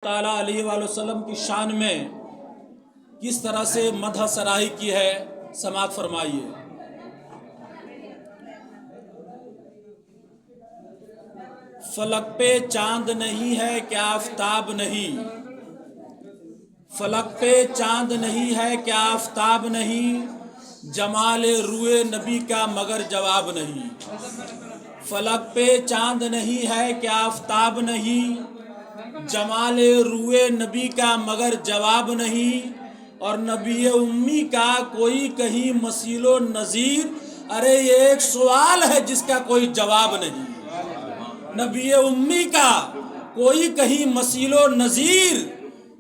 تعالیٰ علیہ وآلہ وسلم کی شان میں کس طرح سے مدح سراہی کی ہے سماعت فرمائیے۔ فلک پہ چاند نہیں ہے کیا آفتاب نہیں، فلک پہ چاند نہیں ہے کیا آفتاب نہیں، جمال روئے نبی کا مگر جواب نہیں۔ فلک پہ چاند نہیں ہے کیا آفتاب نہیں، جمال روئے نبی کا مگر جواب نہیں، اور نبی امی کا کوئی کہیں مثیل و نظیر، ارے یہ ایک سوال ہے جس کا کوئی جواب نہیں۔ نبی امی کا کوئی کہیں مثیل و نظیر،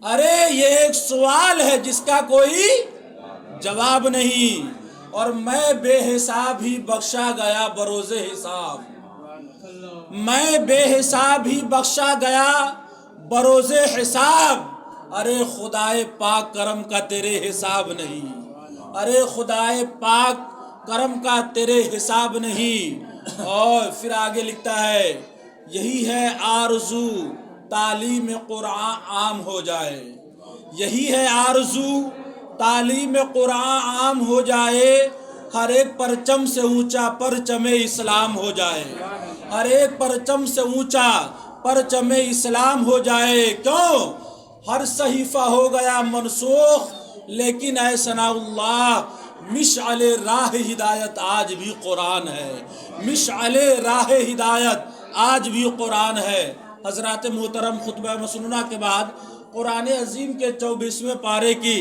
ارے یہ ایک سوال ہے جس کا کوئی جواب نہیں، اور میں بے حساب ہی بخشا گیا بروز حساب، میں بے حساب ہی بخشا گیا بروز حساب، ارے خدائے پاک کرم کا تیرے حساب نہیں، ارے خدائے پاک کرم کا تیرے حساب نہیں۔ اور پھر آگے لکھتا ہے یہی ہے آرزو تعلیم قرآن عام ہو جائے، یہی ہے آرزو تعلیم قرآن عام ہو جائے، ہر ایک پرچم سے اونچا پرچم اسلام ہو جائے، ہر ایک پرچم سے اونچا پرچم اسلام ہو جائے۔ کیوں؟ ہر صحیفہ ہو گیا منسوخ، لیکن اے ثناء اللہ مشعل راہ ہدایت آج بھی قرآن ہے، مشعل راہ ہدایت آج بھی قرآن ہے۔ حضرات محترم، خطبہ مسنونہ کے بعد قرآن عظیم کے 24ویں پارے کی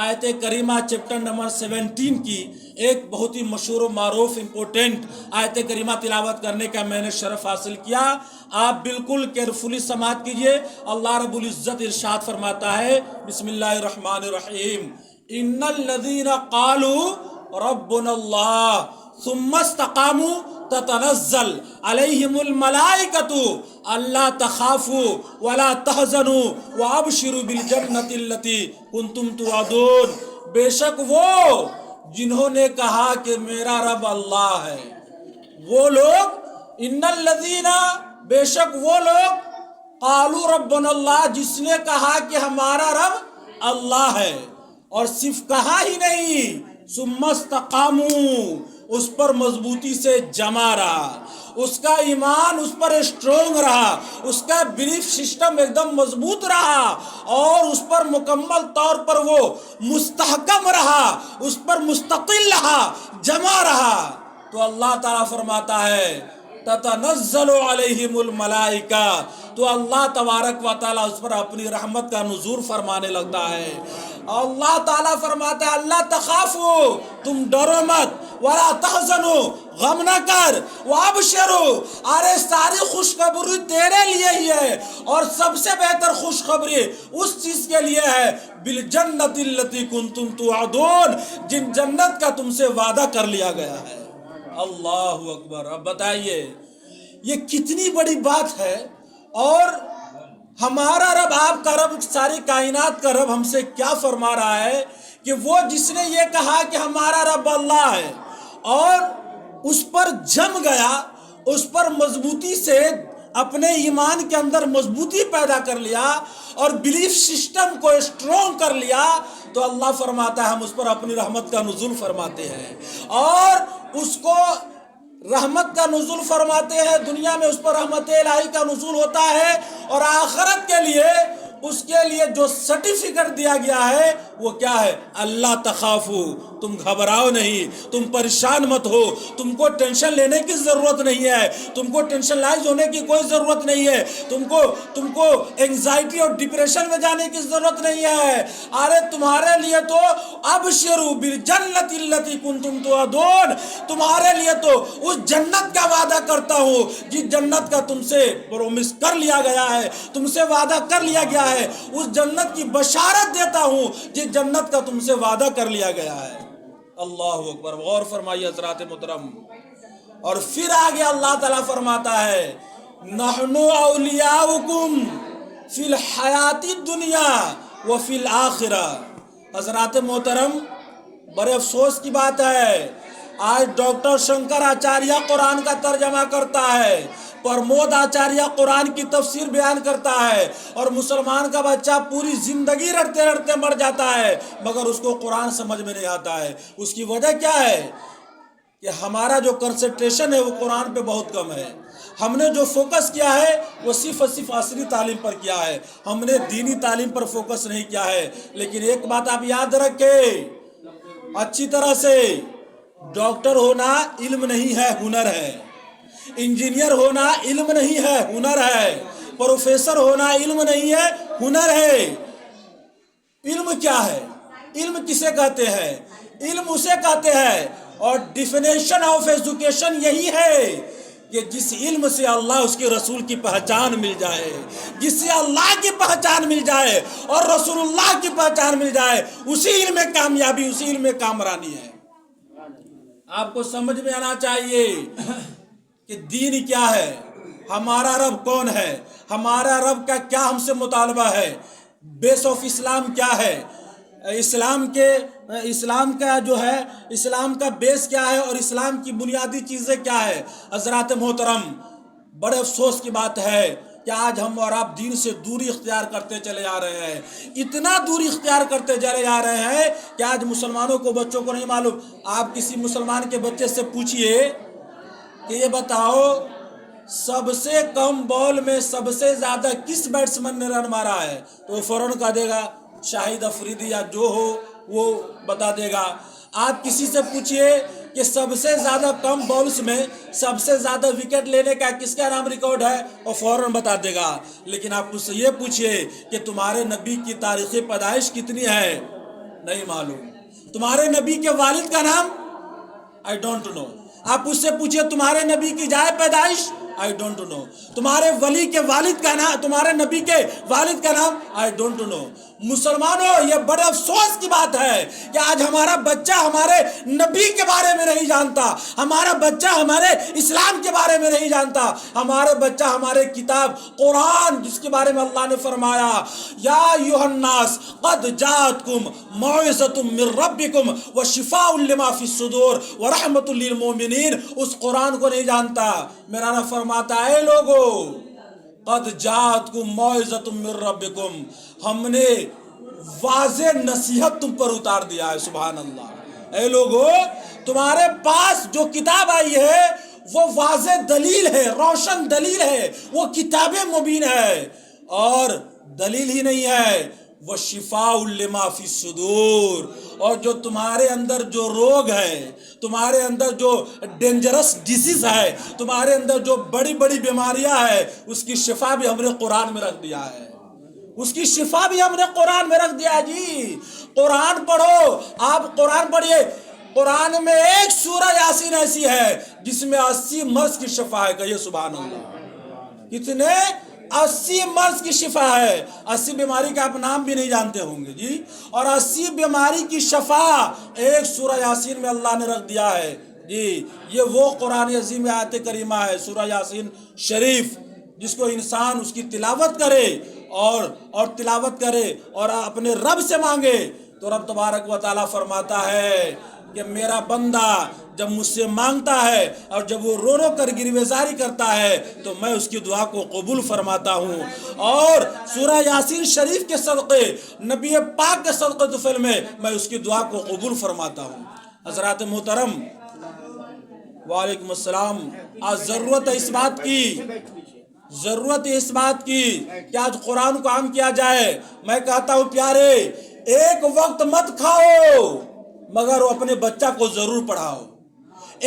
آیت کریمہ چیپٹر نمبر 17 کی ایک بہت ہی مشہور و معروف امپورٹنٹ آیت کریمہ تلاوت کرنے کا میں نے شرف حاصل کیا۔ آپ بالکل کیئرفلی سماعت کیجئے۔ اللہ رب العزت ارشاد فرماتا ہے، بسم اللہ الرحمن الرحیم، ان الذین قالوا ربنا اللہ ثم استقاموا تتنزل علیہم الملائکۃ الا تخافوا ولا تحزنوا وابشروا بالجنۃ التی کنتم توعدون۔ بے شک وہ جنہوں نے کہا کہ میرا رب اللہ ہے، وہ لوگ، ان الذین، بے شک وہ لوگ، قالوا ربنا اللہ، جس نے کہا کہ ہمارا رب اللہ ہے، اور صرف کہا ہی نہیں، ثم استقاموا، اس پر مضبوطی سے جمع رہا، اس کا ایمان اس پر اسٹرونگ رہا، اس کا بلیف سسٹم ایک دم مضبوط رہا، اور اس پر مکمل طور پر وہ مستحکم رہا، اس پر مستقل رہا، جمع رہا، تو اللہ تعالیٰ فرماتا ہے تتنزل علیہم الملائکہ، تو اللہ تبارک و تعالیٰ اس پر اپنی رحمت کا نزول فرمانے لگتا ہے۔ اللہ تعالیٰ فرماتا ہے اللہ تخافو، تم ڈرو مت، ولا تحزنو، غم نہ کر، وابشرو، ارے ساری خوشخبری تیرے لیے ہی ہے، اور سب سے بہتر خوشخبری اس چیز کے لیے ہے، بالجنۃ التی کنتم توعدون، جن جنت کا تم سے وعدہ کر لیا گیا ہے۔ اللہ اکبر۔ اب بتائیے یہ کتنی بڑی بات ہے، اور ہمارا رب، آپ کا رب، ساری کائنات کا رب ہم سے کیا فرما رہا ہے کہ وہ جس نے یہ کہا کہ ہمارا رب اللہ ہے اور اس پر جم گیا، اس پر مضبوطی سے اپنے ایمان کے اندر مضبوطی پیدا کر لیا اور بلیف سسٹم کو اسٹرونگ کر لیا، تو اللہ فرماتا ہے ہم اس پر اپنی رحمت کا نزول فرماتے ہیں، اور اس کو رحمت کا نزول فرماتے ہیں، دنیا میں اس پر رحمت الہی کا نزول ہوتا ہے، اور آخرت کے لیے اس کے لیے جو سرٹیفکیٹ دیا گیا ہے وہ کیا ہے؟ اللہ تخافو، تم گھبراؤ نہیں، تم پریشان مت ہو، تم کو ٹینشن لینے کی ضرورت نہیں ہے، تم کو ٹینشن لائز ہونے کی کوئی ضرورت نہیں ہے، تم کو انگزائٹی اور ڈپریشن میں جانے کی ضرورت نہیں ہے۔ ارے تمہارے لیے تو ابشروا بالجنۃ التی کنتم توعدون، تمہارے لیے تو اس جنت کا وعدہ کرتا ہوں جس جنت کا تم سے پرومس کر لیا گیا ہے، تم سے وعدہ کر لیا گیا ہے، اس جنت کی بشارت دیتا ہوں جس جنت کا تم سے وعدہ کر لیا گیا ہے۔ اللہ اکبر۔ غور فرمائیے حضرات محترم۔ اور پھر آگے اللہ تعالیٰ فرماتا ہے نحن اولیاؤکم فی الحیات الدنیا وفی الآخرہ۔ حضرات محترم، بڑے افسوس کی بات ہے، آج ڈاکٹر شنکر آچاریہ قرآن کا ترجمہ کرتا ہے پرمود آچاریہ قرآن کی تفسیر بیان کرتا ہے اور مسلمان کا بچہ پوری زندگی رڑتے رڑتے مر جاتا ہے مگر اس کو قرآن سمجھ میں نہیں آتا ہے. اس کی وجہ کیا ہے کہ ہمارا جو کنسنٹریشن ہے وہ قرآن پہ بہت کم ہے. ہم نے جو فوکس کیا ہے وہ صرف اور صرف عصری تعلیم پر کیا ہے, ہم نے دینی تعلیم پر فوکس نہیں کیا ہے. لیکن ایک بات آپ یاد رکھیں اچھی طرح سے, ڈاکٹر ہونا علم نہیں ہے ہنر ہے, انجینئر ہونا علم نہیں ہے ہنر ہے, پروفیسر ہونا علم نہیں ہے ہنر ہے. علم کیا ہے؟ علم کسے کہتے ہیں؟ علم اسے کہتے ہیں اور ڈیفینیشن آف ایجوکیشن یہی ہے کہ جس علم سے اللہ اس کے رسول کی پہچان مل جائے, جس سے اللہ کی پہچان مل جائے اور رسول اللہ کی پہچان مل جائے, اسی علم میں کامیابی, اسی علم میں کامرانی ہے. آپ کو سمجھ میں آنا چاہیے کہ دین کیا ہے, ہمارا رب کون ہے, ہمارا رب کا کیا ہم سے مطالبہ ہے, بیس آف اسلام کیا ہے, اسلام کا جو ہے اسلام کا بیس کیا ہے اور اسلام کی بنیادی چیزیں کیا ہے. حضرات محترم, بڑے افسوس کی بات ہے کہ آج ہم اور آپ دین سے دوری اختیار کرتے چلے جا رہے ہیں, اتنا دوری اختیار کرتے چلے جا رہے ہیں کہ آج مسلمانوں کو, بچوں کو نہیں معلوم. آپ کسی مسلمان کے بچے سے پوچھئے کہ یہ بتاؤ سب سے کم بال میں سب سے زیادہ کس بیٹسمین نے رن مارا ہے, تو وہ فوراً کہہ دے گا شاہد افریدی یا جو ہو وہ بتا دے گا. آپ کسی سے پوچھئے کہ سب سے زیادہ کم بالز میں سب سے زیادہ وکٹ لینے کا کس کا نام ریکارڈ ہے, وہ فوراً بتا دے گا. لیکن آپ اس سے یہ پوچھئے کہ تمہارے نبی کی تاریخ پیدائش کتنی ہے, نہیں معلوم. تمہارے نبی کے والد کا نام, آئی ڈونٹ نو. آپ اس سے پوچھئے تمہارے نبی کی جائے پیدائش, آئی ڈونٹ نو. تمہارے ولی کے والد کا نام, تمہارے نبی کے والد کا نام, آئی ڈونٹ نو. مسلمانوں, یہ بڑے افسوس کی بات ہے کہ آج ہمارا بچہ ہمارے نبی کے بارے میں نہیں جانتا, ہمارا بچہ ہمارے اسلام کے بارے میں نہیں جانتا, ہمارے بچہ ہمارے کتاب قرآن جس کے بارے میں اللہ نے فرمایا یا ایھا الناس قد جاءتکم موعظۃ من ربکم وشفاء لما فی الصدور ورحمۃ للمؤمنین, اس قرآن کو نہیں جانتا. میرا رب فرماتا ہے, اے لوگو قد جاءتکم موعظۃ من ربکم, ہم نے واضح نصیحت تم پر اتار دیا ہے. سبحان اللہ. اے لوگو تمہارے پاس جو کتاب آئی ہے وہ واضح دلیل ہے, روشن دلیل ہے, وہ کتاب مبین ہے. اور دلیل ہی نہیں ہے, وہ شفاء لما فی الصدور, اور جو تمہارے اندر جو روگ ہے, تمہارے اندر جو ڈینجرس ڈیزیز ہے, تمہارے اندر جو بڑی بڑی بیماریاں ہے, اس کی شفا بھی ہم نے قرآن میں رکھ دیا ہے. اس کی شفا بھی ہم نے قرآن میں رکھ دیا. جی قرآن پڑھو, آپ قرآن پڑھیے. قرآن میں ایک سورہ یاسین ایسی ہے جس میں 80 مرض کی شفا ہے. کہیے سبحان اللہ. کتنے؟ 80 مرض کی شفا ہے. 80 بیماری کا آپ نام بھی نہیں جانتے ہوں گے جی, اور 80 بیماری کی شفا ایک سورہ یاسین میں اللہ نے رکھ دیا ہے. جی یہ وہ قرآن عظیم آیت کریمہ ہے, سورہ یاسین شریف, جس کو انسان اس کی تلاوت کرے اور تلاوت کرے اور اپنے رب سے مانگے تو رب تبارک و تعالیٰ فرماتا ہے کہ میرا بندہ جب مجھ سے مانگتا ہے اور جب وہ رو رو کر گریبانزاری کرتا ہے تو میں اس کی دعا کو قبول فرماتا ہوں. اور سورہ یاسین شریف کے صدقے, نبی پاک کے صدقے طفل میں اس کی دعا کو قبول فرماتا ہوں. حضرات محترم, وعلیکم السلام. آج ضرورت ہے اس بات کی, ضرورت ہے اس بات کی کہ آج قرآن کو عام کیا جائے. میں کہتا ہوں پیارے, ایک وقت مت کھاؤ مگر وہ اپنے بچہ کو ضرور پڑھاؤ.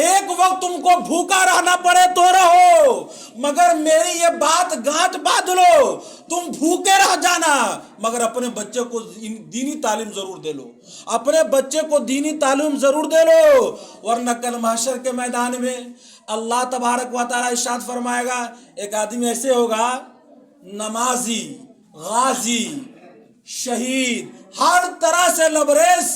ایک وقت تم کو بھوکا رہنا پڑے تو رہو, مگر میری یہ بات گانٹ باندھ لو, تم بھوکے رہ جانا مگر اپنے بچے کو دینی تعلیم ضرور دے لو, اپنے بچے کو دینی تعلیم ضرور دے لو. ورنہ کل محشر کے میدان میں اللہ تبارک و تعالیٰ ارشاد فرمائے گا, ایک آدمی ایسے ہوگا نمازی, غازی, شہید, ہر طرح سے لبریز,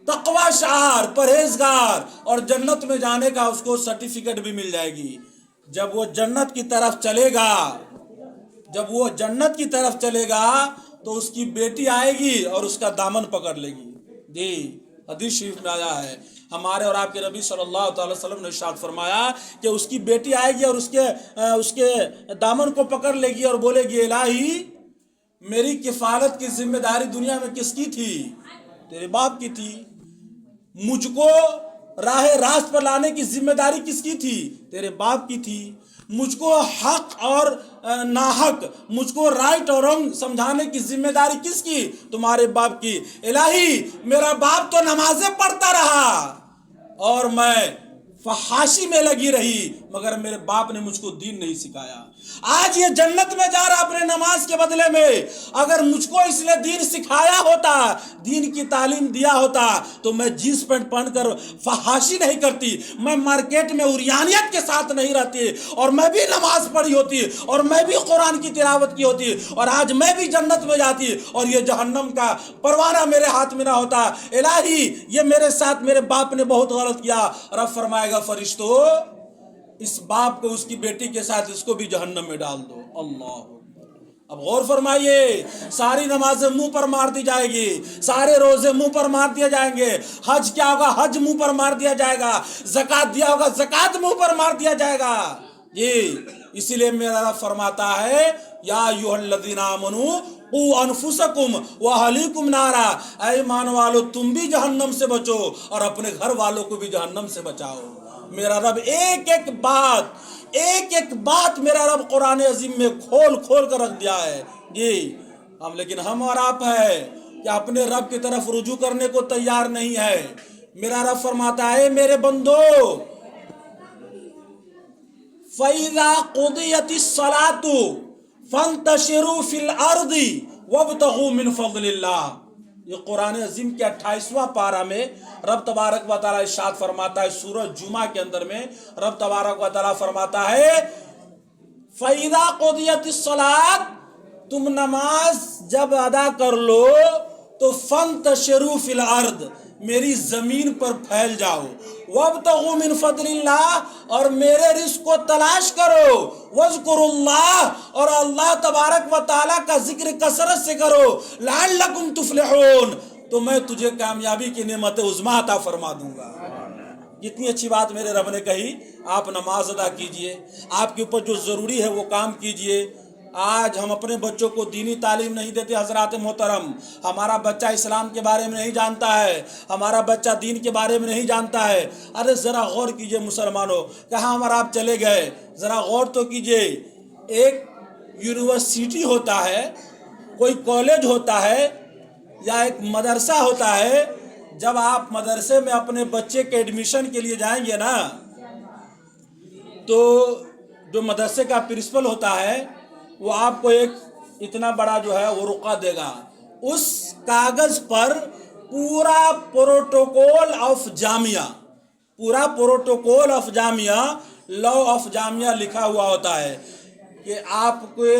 تقوی شعار, پرہیزگار, اور جنت میں جانے کا اس کو سرٹیفکیٹ بھی مل جائے گی. جب وہ جنت کی طرف چلے گا, جب وہ جنت کی طرف چلے گا تو اس کی بیٹی آئے گی اور اس کا دامن پکڑ لے گی. جی حدیث شریف میں آیا ہے، ہمارے اور آپ کے نبی صلی اللہ تعالی وسلم نے ارشاد فرمایا کہ اس کی بیٹی آئے گی اور اس کے دامن کو پکڑ لے گی اور بولے گی الہی میری کفالت کی ذمہ داری دنیا میں کس کی تھی؟ تیرے باپ کی تھی۔ مجھ کو راہ راست پر لانے کی ذمہ داری کس کی تھی؟ تیرے باپ کی تھی۔ مجھ کو حق اور ناحق، مجھ کو رائٹ اور رانگ سمجھانے کی ذمہ داری کس کی؟ تمہارے باپ کی۔ الہی میرا باپ تو نمازیں پڑھتا رہا اور میں فحاشی میں لگی رہی، مگر میرے باپ نے مجھ کو دین نہیں سکھایا۔ آج یہ جنت میں جا رہا اپنے نماز کے بدلے میں، اگر مجھ کو اس نے دین سکھایا ہوتا، دین کی تعلیم دیا ہوتا تو میں جینس پینٹ پہن کر فحاشی نہیں کرتی، میں مارکیٹ میں عریانیت کے ساتھ نہیں رہتی، اور میں بھی نماز پڑھی ہوتی اور میں بھی قرآن کی تلاوت کی ہوتی، اور آج میں بھی جنت میں جاتی اور یہ جہنم کا پروانہ میرے ہاتھ میں نہ ہوتا۔ الہی یہ میرے ساتھ میرے باپ نے بہت غلط کیا۔ رب فرمائے گا فرشتو اس باپ کو اس کی بیٹی کے ساتھ اس کو بھی جہنم میں ڈال دو۔ اللہ اب غور فرمائیے، ساری نمازیں منہ پر مار دی جائے گی، سارے روزے منہ پر مار دیے جائیں گے، حج کیا ہوگا حج منہ پر مار دیا جائے گا، زکوٰۃ دیا ہوگا زکوٰۃ منہ پر مار دیا جائے گا۔ جی اسی لیے میرا رب فرماتا ہے یا ایھا الذین آمنوا قوا انفسکم واہلیکم نارا، اے ایمان والو تم بھی جہنم سے بچو اور اپنے گھر والوں کو بھی جہنم سے بچاؤ۔ میرا رب ایک ایک بات میرا رب قرآن عظیم میں کھول کر رکھ دیا ہے۔ جی لیکن ہم اور آپ ہے کہ اپنے رب کی طرف رجوع کرنے کو تیار نہیں ہے۔ میرا رب فرماتا ہے میرے بندو فَإِذَا قُضِيَتِ الصَّلَاةُ فَانْتَشِرُوا فِي الْأَرْضِ وَابْتَغُوا مِنْ فَضْلِ اللَّهِ۔ یہ قرآن عظیم کے 28واں پارہ میں رب تبارک و تعالیٰ ارشاد فرماتا ہے، سورہ جمعہ کے اندر میں رب تبارک و تعالیٰ فرماتا ہے فَإِذَا قُضِيَتِ الصَّلَاةُ، تم نماز جب ادا کر لو تو فَانْتَشِرُوا فِي الْأَرْضِ، میری زمین پر پھیل جاؤ، وَابْتَغُوا مِنْ فَضْلِ اللَّهِ، اور میرے رزق کو تلاش کرو، وَاذْكُرُوا اللَّهَ، اور اللہ تبارک و تعالیٰ کا ذکر کثرت سے کرو، لَعَلَّكُمْ تُفْلِحُونَ، تو میں تجھے کامیابی کی نعمت عظمیٰ عطا فرما دوں گا۔ کتنی اچھی بات میرے رب نے کہی، آپ نماز ادا کیجئے، آپ کے اوپر جو ضروری ہے وہ کام کیجئے۔ آج ہم اپنے بچوں کو دینی تعلیم نہیں دیتے حضرات محترم، ہمارا بچہ اسلام کے بارے میں نہیں جانتا ہے، ہمارا بچہ دین کے بارے میں نہیں جانتا ہے۔ ارے ذرا غور کیجئے مسلمانوں، کہاں ہم اور آپ چلے گئے، ذرا غور تو کیجئے۔ ایک یونیورسٹی ہوتا ہے، کوئی کالج ہوتا ہے یا ایک مدرسہ ہوتا ہے، جب آپ مدرسے میں اپنے بچے کے ایڈمیشن کے لیے جائیں گے نا تو جو مدرسے کا پرنسپل ہوتا ہے وہ آپ کو ایک اتنا بڑا جو ہے وہ رقعہ دے گا، اس کاغذ پر پورا پروٹوکول آف جامعہ، پورا پروٹوکول آف جامعہ، لا آف جامعہ لکھا ہوا ہوتا ہے کہ آپ کے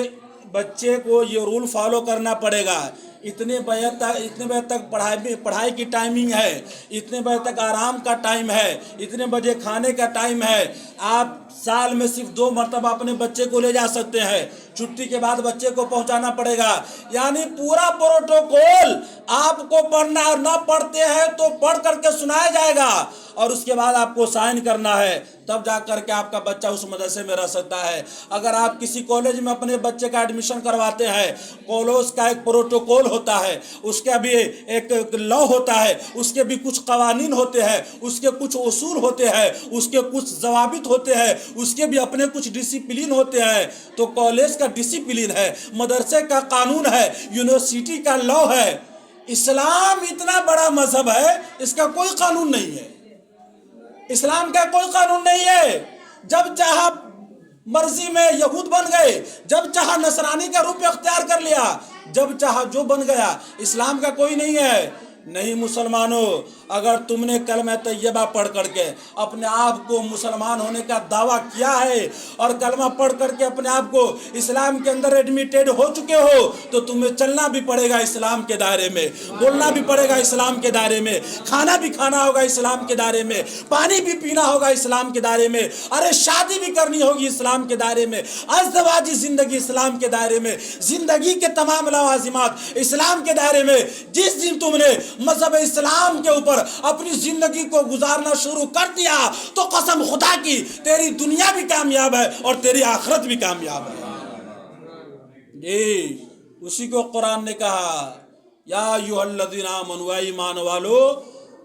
بچے کو یہ رول فالو کرنا پڑے گا، اتنے بجے تک پڑھائی کی ٹائمنگ ہے، اتنے بجے تک آرام کا ٹائم ہے، اتنے بجے کھانے کا ٹائم ہے، آپ سال میں صرف 2 مرتبہ اپنے بچے کو لے جا سکتے ہیں، چھٹی کے بعد بچے کو پہنچانا پڑے گا، یعنی پورا پروٹوکول آپ کو پڑھنا، اور نہ پڑھتے ہیں تو پڑھ کر کے سنایا جائے گا، اور اس کے بعد آپ کو سائن کرنا ہے، تب جا کر کے آپ کا بچہ اس مدرسے میں رہ سکتا ہے۔ اگر آپ کسی کالج میں اپنے بچے کا ایڈمیشن کرواتے ہیں، کالج کا ایک پروٹوکول ہوتا ہے، اس کا بھی ایک لا ہوتا ہے، اس کے بھی کچھ قوانین ہوتے ہیں، اس کے کچھ اصول ہوتے ہیں، اس کے کچھ ضوابط ہوتے ہیں، اس کے بھی اپنے کچھ ڈسپلن ہوتے ہیں۔ تو کالج کا ڈسپلن ہے، مدرسے کا قانون ہے، یونیورسٹی کا لا ہے۔ اسلام اتنا بڑا مذہب ہے، اس کا کوئی قانون نہیں ہے، اسلام کا کوئی قانون نہیں ہے۔ جب چاہا مرضی میں یہود بن گئے، جب چاہا نصرانی کا روپ اختیار کر لیا، جب چاہا جو بن گیا، اسلام کا کوئی نہیں ہے۔ نہیں مسلمانوں، اگر تم نے کلمہ طیبہ پڑھ کر کے اپنے آپ کو مسلمان ہونے کا دعویٰ کیا ہے اور کلمہ پڑھ کر کے اپنے آپ کو اسلام کے اندر ایڈمیٹڈ ہو چکے ہو، تو تمہیں چلنا بھی پڑے گا اسلام کے دائرے میں، بولنا بھی پڑے گا اسلام کے دائرے میں، کھانا بھی کھانا ہوگا اسلام کے دائرے میں، پانی بھی پینا ہوگا اسلام کے دائرے میں، ارے شادی بھی کرنی ہوگی اسلام کے دائرے میں، ازدواجی زندگی اسلام کے دائرے میں، زندگی کے تمام لوازمات اسلام کے دائرے میں۔ جس دن تم نے مذہب اسلام کے اوپر اپنی زندگی کو گزارنا شروع کر دیا تو قسم خدا کی تیری دنیا بھی کامیاب ہے اور تیری آخرت بھی کامیاب ہے۔ جی اسی کو قرآن نے کہا یا ایھا الذین آمنوا، اے ایمان والو،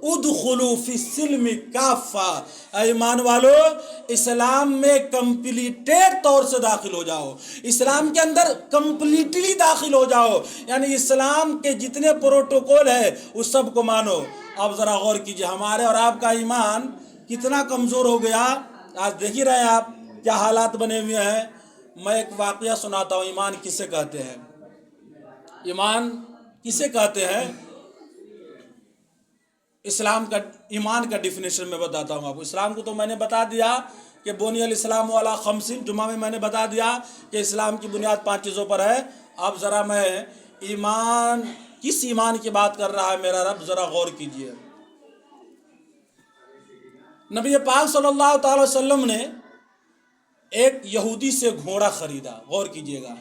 ادخلوا فی السلم کافہ، اے ایمان والو اسلام میں کمپلیٹیڈ طور سے داخل ہو جاؤ، اسلام کے اندر کمپلیٹلی داخل ہو جاؤ، یعنی اسلام کے جتنے پروٹوکول ہے اس سب کو مانو۔ اب ذرا غور کیجئے ہمارے اور آپ کا ایمان کتنا کمزور ہو گیا، آج دیکھ ہی رہے ہیں آپ کیا حالات بنے ہوئے ہیں۔ میں ایک واقعہ سناتا ہوں، ایمان کسے کہتے ہیں، ایمان کسے کہتے ہیں، اسلام کا ایمان کا ڈیفینیشن میں بتاتا ہوں آپ کو۔ اسلام کو تو میں نے بتا دیا کہ بنی الاسلام علی خمس، جمعہ میں میں نے بتا دیا کہ اسلام کی بنیاد 5 چیزوں پر ہے۔ اب ذرا میں ایمان، کس ایمان کی بات کر رہا ہے میرا رب، ذرا غور کیجئے۔ نبی پاک صلی اللہ تعالی وسلم نے ایک یہودی سے گھوڑا خریدا، غور کیجئے گا،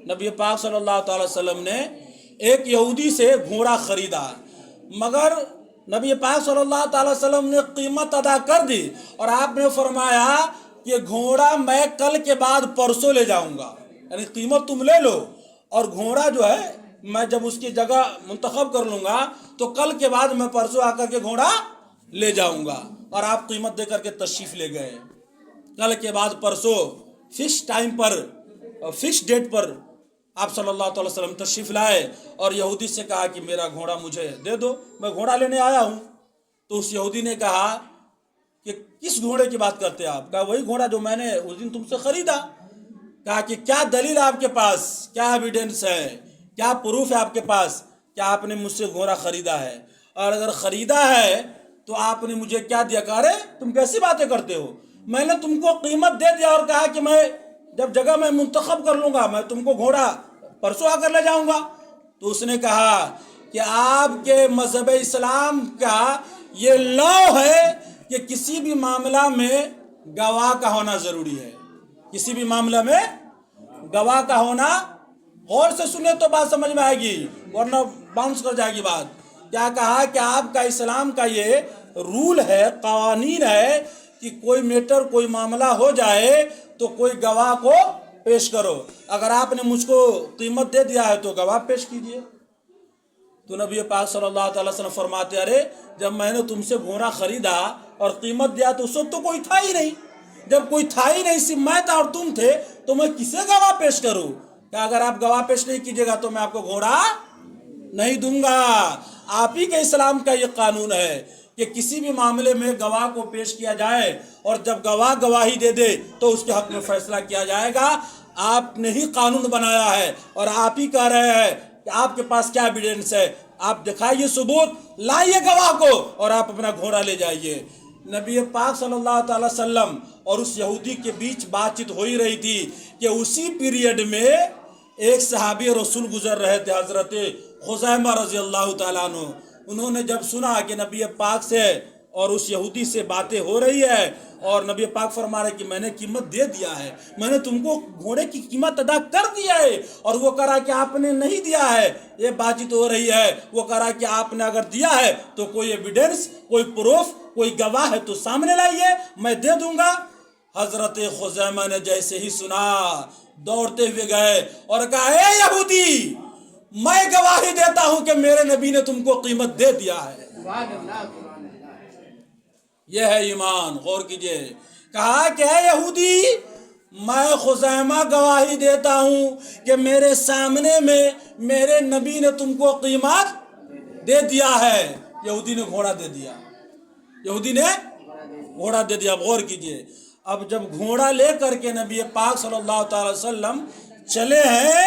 نبی پاک صلی اللہ تعالی وسلم نے ایک یہودی سے گھوڑا خریدا، مگر نبی پاک صلی اللہ تعالی وسلم نے قیمت ادا کر دی اور آپ نے فرمایا کہ گھوڑا میں کل کے بعد پرسوں لے جاؤں گا، یعنی قیمت تم لے لو اور گھوڑا جو ہے میں جب اس کی جگہ منتخب کر لوں گا تو کل کے بعد میں پرسوں آ کر کے گھوڑا لے جاؤں گا، اور آپ قیمت دے کر کے تشریف لے گئے۔ کل کے بعد پرسوں فکس ٹائم پر، فکس ڈیٹ پر آپ صلی اللہ علیہ وسلم تشریف لائے اور یہودی سے کہا کہ میرا گھوڑا مجھے دے دو، میں گھوڑا لینے آیا ہوں۔ تو اس یہودی نے کہا کہ کس گھوڑے کی بات کرتے ہیں آپ؟ کہا وہی گھوڑا جو میں نے اس دن تم سے خریدا۔ کہا کہ کیا دلیل آپ کے پاس، کیا ایویڈنس ہے، کیا پروف ہے آپ کے پاس کہ آپ نے مجھ سے گھوڑا خریدا ہے؟ اور اگر خریدا ہے تو آپ نے مجھے کیا دیا؟ کہا رے تم کیسی باتیں کرتے ہو، میں نے تم کو قیمت دے دیا اور کہا کہ میں جب جگہ میں منتخب کر لوں گا میں تم کو گھوڑا پرسوں آ کر لے جاؤں گا۔ تو اس نے کہا کہ آپ کے مذہب اسلام کا یہ لاء ہے کہ کسی بھی معاملہ میں گواہ کا ہونا ضروری ہے، کسی بھی معاملہ میں گواہ کا ہونا، غور سے سنے تو بات سمجھ میں آئے گی ورنہ باؤنس کر جائے گی بات۔ کیا کہا کہ آپ کا اسلام کا یہ رول ہے، قوانین ہے کہ کوئی میٹر، کوئی معاملہ ہو جائے تو کوئی گواہ کو پیش کرو، اگر آپ نے مجھ کو قیمت دے دیا ہے تو گواہ پیش کیجئے۔ تو نبی پاک صلی اللہ تعالی وسلم فرماتے ارے جب میں نے تم سے گھوڑا خریدا اور قیمت دیا تو اس وقت تو کوئی تھا ہی نہیں، جب کوئی تھا ہی نہیں، صرف میں تھا اور تم تھے، تو میں کسے گواہ پیش کروں؟ کہ اگر آپ گواہ پیش نہیں کیجئے گا تو میں آپ کو گھوڑا نہیں دوں گا۔ آپ ہی کے اسلام کا یہ قانون ہے کہ کسی بھی معاملے میں گواہ کو پیش کیا جائے اور جب گواہ گواہی دے دے تو اس کے حق میں فیصلہ کیا جائے گا۔ آپ نے ہی قانون بنایا ہے اور آپ ہی کہہ رہے ہیں کہ آپ کے پاس کیا ایویڈنس ہے، آپ دکھائیے ثبوت، لائیے گواہ کو اور آپ اپنا گھوڑا لے جائیے۔ نبی پاک صلی اللہ تعالی وسلم اور اس یہودی کے بیچ بات چیت ہو ہی رہی تھی کہ اسی پیریڈ میں ایک صحابی رسول گزر رہے تھے، حضرت خزیمہ رضی اللہ تعالیٰ عنہ۔ انہوں نے جب سنا کہ نبی پاک سے اور اس یہودی سے باتیں ہو رہی ہے اور نبی پاک فرما رہے کہ میں نے قیمت دے دیا ہے، میں نے تم کو گھوڑے کی قیمت ادا کر دیا ہے، اور وہ کہہ رہا کہ آپ نے نہیں دیا ہے، یہ بات چیت ہو رہی ہے، وہ کہہ رہا کہ آپ نے اگر دیا ہے تو کوئی ایویڈنس، کوئی پروف، کوئی گواہ ہے تو سامنے لائیے، میں دے دوں گا۔ حضرت خزیمہ نے جیسے ہی سنا دوڑتے ہوئے گئے اور کہا اے یہودی، میں گواہی دیتا ہوں کہ میرے نبی نے تم کو قیمت دے دیا ہے۔ یہ ہے ایمان، غور کیجئے۔ کہا کہ اے یہودی، میں خزیمہ گواہی دیتا ہوں کہ میرے سامنے میں میرے نبی نے تم کو قیمت دے دیا ہے۔ یہودی نے گھوڑا دے دیا، یہودی نے گھوڑا دے دیا۔ غور کیجئے، اب جب گھوڑا لے کر کے نبی پاک صلی اللہ تعالی وسلم چلے ہیں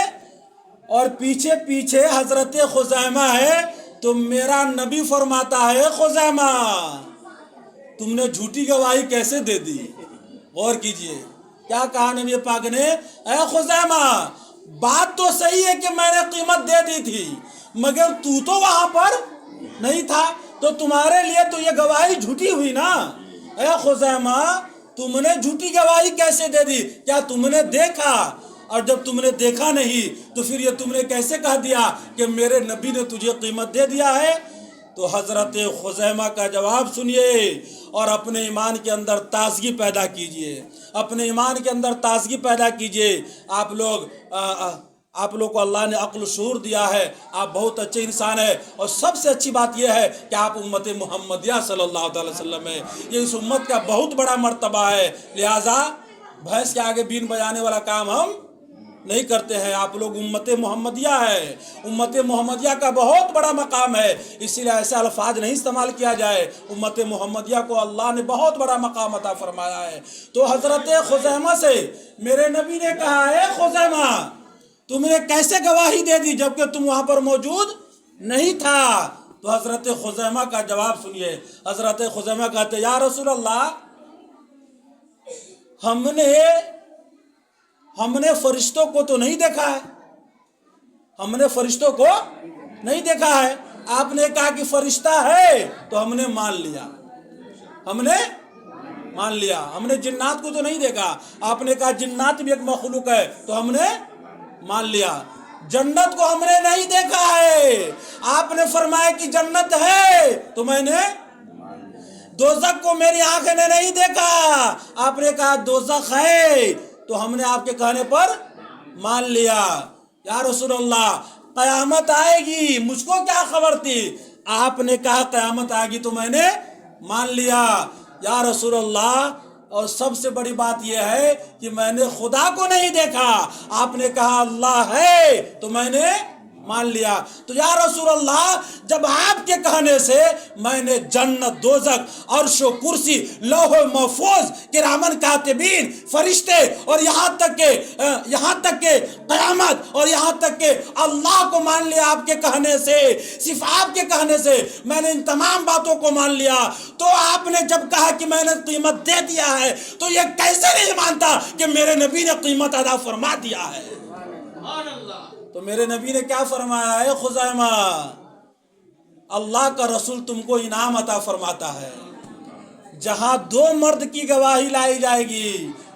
اور پیچھے پیچھے حضرت خزیمہ ہے تو میرا نبی فرماتا ہے خزیمہ تم نے جھوٹی گواہی کیسے دے دی؟ غور کیجئے کیا کہا نبی پاک نے، اے خزیمہ بات تو صحیح ہے کہ میں نے قیمت دے دی تھی مگر تو وہاں پر نہیں تھا، تو تمہارے لیے تو یہ گواہی جھوٹی ہوئی نا۔ اے خزیمہ تم نے جھوٹی گواہی کیسے دے دی؟ کیا تم نے دیکھا؟ اور جب تم نے دیکھا نہیں تو پھر یہ تم نے کیسے کہہ دیا کہ میرے نبی نے تجھے قیمت دے دیا ہے؟ تو حضرت خزیمہ کا جواب سنیے اور اپنے ایمان کے اندر تازگی پیدا کیجئے، اپنے ایمان کے اندر تازگی پیدا کیجئے۔ آپ لوگ کو اللہ نے عقل و شعور دیا ہے، آپ بہت اچھے انسان ہیں، اور سب سے اچھی بات یہ ہے کہ آپ امت محمدیہ صلی اللہ علیہ وسلم ہیں۔ یہ اس امت کا بہت بڑا مرتبہ ہے، لہٰذا بھینس کے آگے بین بجانے والا کام ہم نہیں کرتے ہیں۔ آپ لوگ امت محمدیہ ہے، امت محمدیہ کا بہت بڑا مقام ہے، اسی لیے ایسے الفاظ نہیں استعمال کیا جائے۔ امت محمدیہ کو اللہ نے بہت بڑا مقام عطا فرمایا ہے۔ تو حضرت خزیمہ سے میرے نبی نے کہا ہے، خزیمہ تم نے کیسے گواہی دے دی جبکہ تم وہاں پر موجود نہیں تھا؟ تو حضرت خزیمہ کا جواب سنیے۔ حضرت خزیمہ کہتے یا رسول اللہ، ہم نے فرشتوں کو تو نہیں دیکھا ہے، ہم نے فرشتوں کو نہیں دیکھا ہے۔ آپ نے کہا کہ فرشتہ ہے تو ہم نے مان لیا، ہم نے مان لیا۔ ہم نے جنات کو تو نہیں دیکھا، آپ نے کہا جنات بھی ایک مخلوق ہے تو ہم نے مان لیا۔ جنت کو ہم نے نہیں دیکھا ہے، آپ نے فرمایا کہ جنت ہے تو میں نے دوزخ کو میری آنکھیں نے نہیں دیکھا، آپ نے کہا دوزخ ہے تو ہم نے آپ کے کہنے پر مان لیا۔ یا رسول اللہ قیامت آئے گی، مجھ کو کیا خبر تھی؟ آپ نے کہا قیامت آئے گی تو میں نے مان لیا۔ یا رسول اللہ، اور سب سے بڑی بات یہ ہے کہ میں نے خدا کو نہیں دیکھا، آپ نے کہا اللہ ہے تو میں نے مان لیا۔ تو یا رسول اللہ، جب آپ کے کہنے سے میں نے جنت، دوزخ، عرش و کرسی، لوح محفوظ، کرامن کاتبین، فرشتے، اور یہاں تک کہ قیامت، اور یہاں تک کہ اللہ کو مان لیا آپ کے کہنے سے، صرف آپ کے کہنے سے میں نے ان تمام باتوں کو مان لیا، تو آپ نے جب کہا کہ میں نے قیمت دے دیا ہے تو یہ کیسے نہیں مانتا کہ میرے نبی نے قیمت ادا فرما دیا ہے؟ تو میرے نبی نے کیا فرمایا ہے؟ خزیمہ، اللہ کا رسول تم کو انعام عطا فرماتا ہے، جہاں دو مرد کی گواہی لائی جائے گی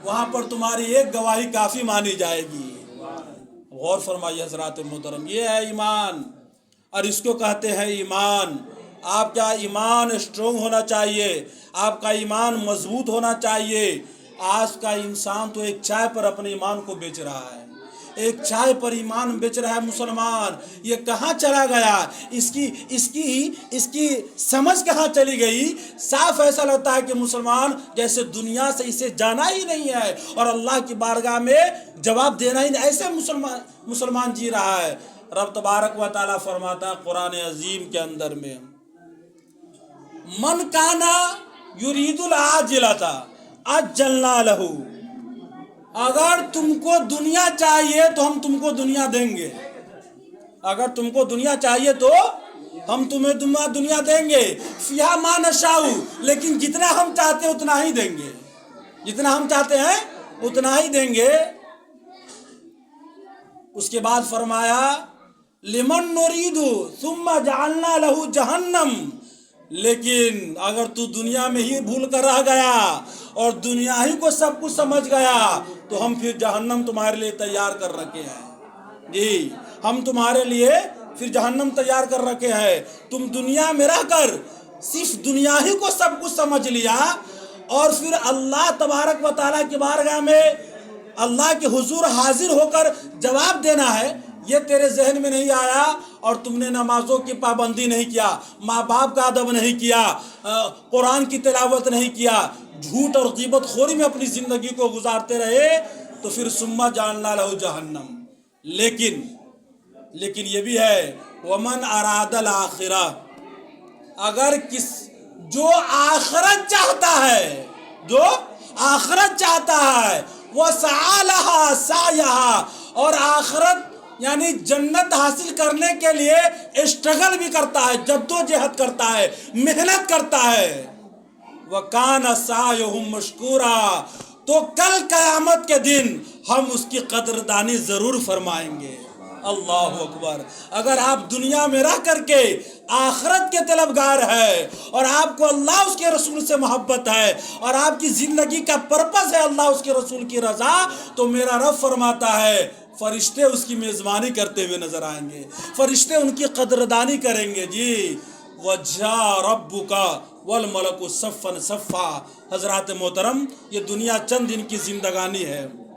وہاں پر تمہاری ایک گواہی کافی مانی جائے گی۔ غور فرمائیے حضرات محترم، یہ ہے ایمان، اور اس کو کہتے ہیں ایمان۔ آپ کا ایمان اسٹرونگ ہونا چاہیے، آپ کا ایمان مضبوط ہونا چاہیے۔ آج کا انسان تو ایک چائے پر اپنے ایمان کو بیچ رہا ہے، ایک چائے پر ایمان بیچ رہا ہے مسلمان۔ یہ کہاں چلا گیا؟ اس کی سمجھ کہاں چلی گئی؟ صاف ایسا لگتا ہے کہ مسلمان جیسے دنیا سے اسے جانا ہی نہیں ہے اور اللہ کی بارگاہ میں جواب دینا ہی نہیں، ایسے مسلمان جی رہا ہے۔ رب تبارک و تعالیٰ فرماتا ہے قرآن عظیم کے اندر میں، من کانا یرید العاجلۃ عجلنا لہ، اگر تم کو دنیا چاہیے تو ہم تم کو دنیا دیں گے، اگر تم کو دنیا چاہیے تو ہم تمہیں دنیا دیں گے، فیہا ما نشاء، لیکن جتنا ہم چاہتے ہیں اتنا ہی دیں گے، جتنا ہم چاہتے ہیں اتنا ہی دیں گے۔ اس کے بعد فرمایا لمن نرید ثم جعلنا لہ جہنم، لیکن اگر تو دنیا میں ہی بھول کر رہ گیا اور دنیا ہی کو سب کچھ سمجھ گیا تو ہم پھر جہنم تمہارے لیے تیار کر رکھے ہیں۔ جی، ہم تمہارے لیے پھر جہنم تیار کر رکھے ہیں۔ تم دنیا میں رہ کر صرف دنیا ہی کو سب کچھ سمجھ لیا اور پھر اللہ تبارک و تعالیٰ کی بارگاہ میں اللہ کے حضور حاضر ہو کر جواب دینا ہے، یہ تیرے ذہن میں نہیں آیا، اور تم نے نمازوں کی پابندی نہیں کیا، ماں باپ کا ادب نہیں کیا، قرآن کی تلاوت نہیں کیا، جھوٹ اور غیبت خوری میں اپنی زندگی کو گزارتے رہے، تو پھر ثم جعلنا لہ جہنم۔ لیکن یہ بھی ہے ومن اراد الآخرہ، اگر جو آخرت چاہتا ہے، جو آخرت چاہتا ہے، وسعی لہا سعیہا، اور آخرت یعنی جنت حاصل کرنے کے لیے اسٹرگل بھی کرتا ہے، جدوجہد کرتا ہے، محنت کرتا ہے، وَكَانَ سَعْيُهُ مَشْكُورًا، تو کل قیامت کے دن ہم اس کی قدردانی ضرور فرمائیں گے۔ اللہ اکبر۔ اگر آپ دنیا میں رہ کر کے آخرت کے طلبگار ہے اور آپ کو اللہ اس کے رسول سے محبت ہے اور آپ کی زندگی کا پرپس ہے اللہ اس کے رسول کی رضا، تو میرا رب فرماتا ہے فرشتے اس کی میزبانی کرتے ہوئے نظر آئیں گے، فرشتے ان کی قدردانی کریں گے۔ جی، وَجَاءَ رَبُّكَ وَالْمَلَكُ صَفًّا صَفًّا۔ حضرات محترم، یہ دنیا چند دن کی زندگانی ہے،